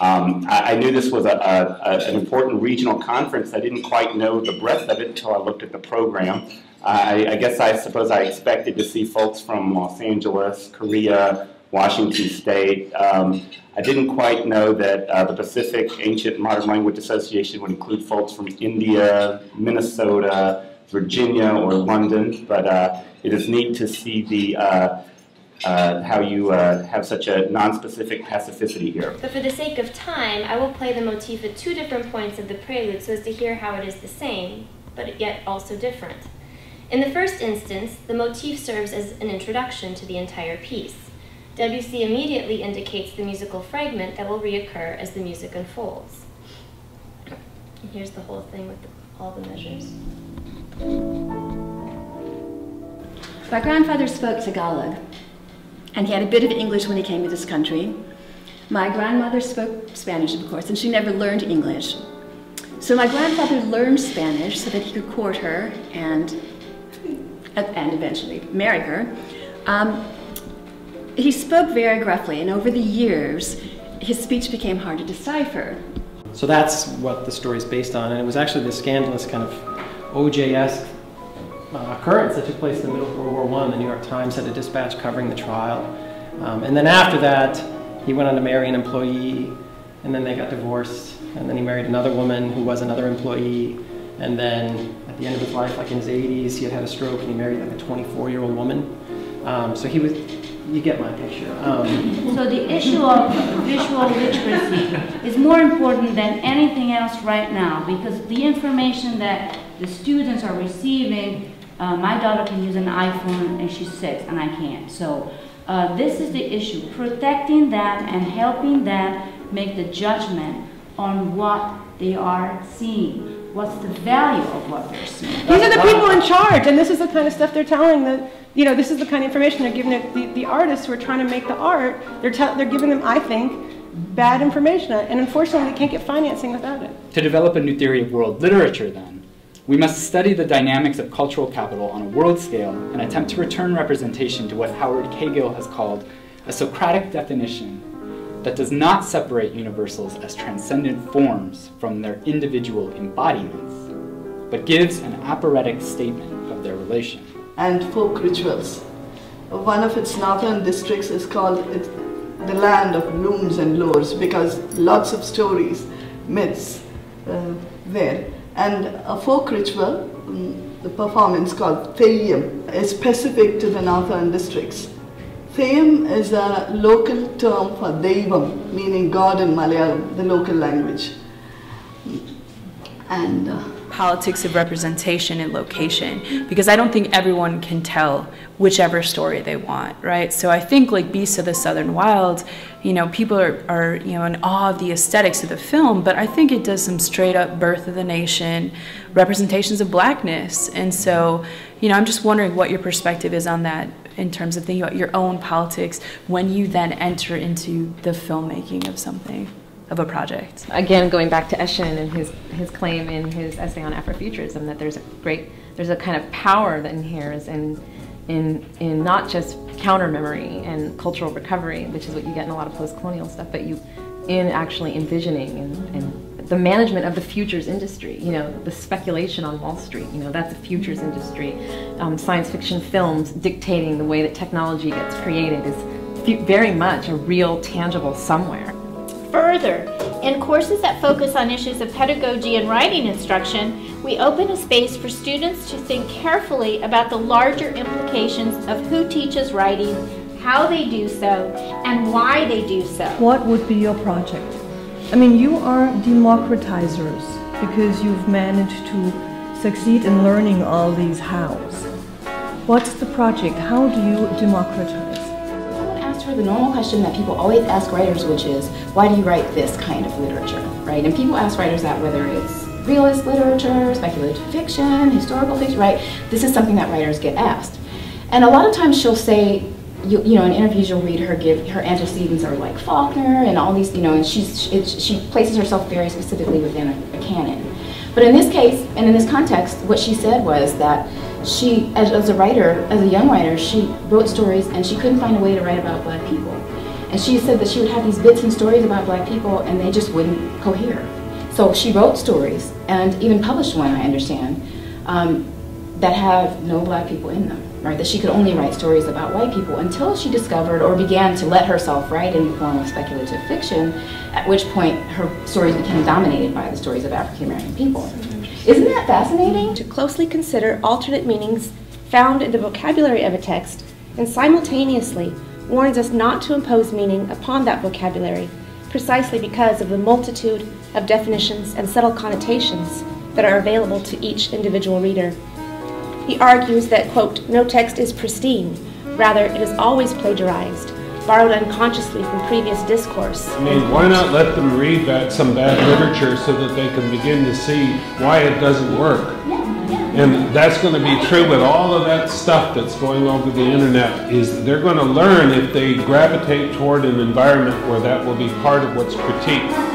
I knew this was an important regional conference. I didn't quite know the breadth of it until I looked at the program. I suppose I expected to see folks from Los Angeles, Korea, Washington State. I didn't quite know that the Pacific Ancient Modern Language Association would include folks from India, Minnesota, Virginia, or London, but it is neat to see the how you have such a non-specific pacificity here. But for the sake of time, I will play the motif at 2 different points of the prelude so as to hear how it is the same, but yet also different. In the first instance, the motif serves as an introduction to the entire piece. WC immediately indicates the musical fragment that will reoccur as the music unfolds. And here's the whole thing with all the measures. My grandfather spoke Tagalog, and he had a bit of English when he came to this country. My grandmother spoke Spanish, of course, and she never learned English. So my grandfather learned Spanish so that he could court her and eventually marry her. He spoke very gruffly, and over the years, his speech became hard to decipher. So that's what the story is based on, and it was actually the scandalous kind of OJ-esque occurrence that took place in the middle of World War I. The New York Times had a dispatch covering the trial. And then after that, he went on to marry an employee, and then they got divorced, and then he married another woman who was another employee, and then at the end of his life, like in his 80s, he had had a stroke and he married like a 24-year-old woman. So he was, you get my picture. So the issue of visual literacy is more important than anything else right now, because the information that the students are receiving, my daughter can use an iPhone and she's 6 and I can't. So this is the issue, protecting them and helping them make the judgment on what they are seeing. What's the value of what they're seeing? These are the people in charge, and this is the kind of stuff they're telling the, you know, this is the kind of information they're giving the artists who are trying to make the art. They're giving them, I think, bad information, and unfortunately they can't get financing without it. To develop a new theory of world literature, then, we must study the dynamics of cultural capital on a world scale and attempt to return representation to what Howard Cagill has called a Socratic definition that does not separate universals as transcendent forms from their individual embodiments, but gives an apparatic statement of their relation. And folk rituals. One of its northern districts is called the land of looms and lores, because lots of stories, myths there. And a folk ritual, the performance called Theyyam, is specific to the northern districts. Theyyam is a local term for Deivam, meaning God in Malayalam, the local language. And politics of representation and location, because I don't think everyone can tell whichever story they want, right? So I think like Beasts of the Southern Wild, you know, people are you know, in awe of the aesthetics of the film, but I think it does some straight up birth of the nation, representations of blackness. And so, you know, I'm just wondering what your perspective is on that in terms of thinking about your own politics when you then enter into the filmmaking of something, of a project. Again, going back to Eshin and his claim in his essay on Afrofuturism, that there's a kind of power that inheres in not just counter memory and cultural recovery, which is what you get in a lot of post-colonial stuff, but in actually envisioning and the management of the futures industry, you know, the speculation on Wall Street, you know, that's a futures industry. Science fiction films dictating the way that technology gets created is very much a real, tangible somewhere. Further, in courses that focus on issues of pedagogy and writing instruction, we open a space for students to think carefully about the larger implications of who teaches writing, how they do so, and why they do so. What would be your project? I mean, you are democratizers because you've managed to succeed in learning all these hows. What's the project? How do you democratize? For the normal question that people always ask writers, which is, why do you write this kind of literature, right? And people ask writers that whether it's realist literature, speculative fiction, historical fiction, right? This is something that writers get asked. And a lot of times she'll say, you know, in interviews you'll read her give, her antecedents are like Faulkner and all these, you know, and she places herself very specifically within a canon. But in this case, and in this context, what she said was that she, as a writer, as a young writer, she wrote stories and she couldn't find a way to write about Black people. And she said that she would have these bits and stories about black people and they just wouldn't cohere. So she wrote stories and even published one, I understand, that have no black people in them, right? That she could only write stories about white people until she discovered or began to let herself write in the form of speculative fiction, at which point her stories became dominated by the stories of African American people. Isn't that fascinating? To closely consider alternate meanings found in the vocabulary of a text and simultaneously warns us not to impose meaning upon that vocabulary precisely because of the multitude of definitions and subtle connotations that are available to each individual reader. He argues that, quote, no text is pristine, rather it is always plagiarized, borrowed unconsciously from previous discourse. I mean, why not let them read some bad literature so that they can begin to see why it doesn't work? And that's going to be true with all of that stuff that's going over the internet, is they're going to learn if they gravitate toward an environment where that will be part of what's critiqued.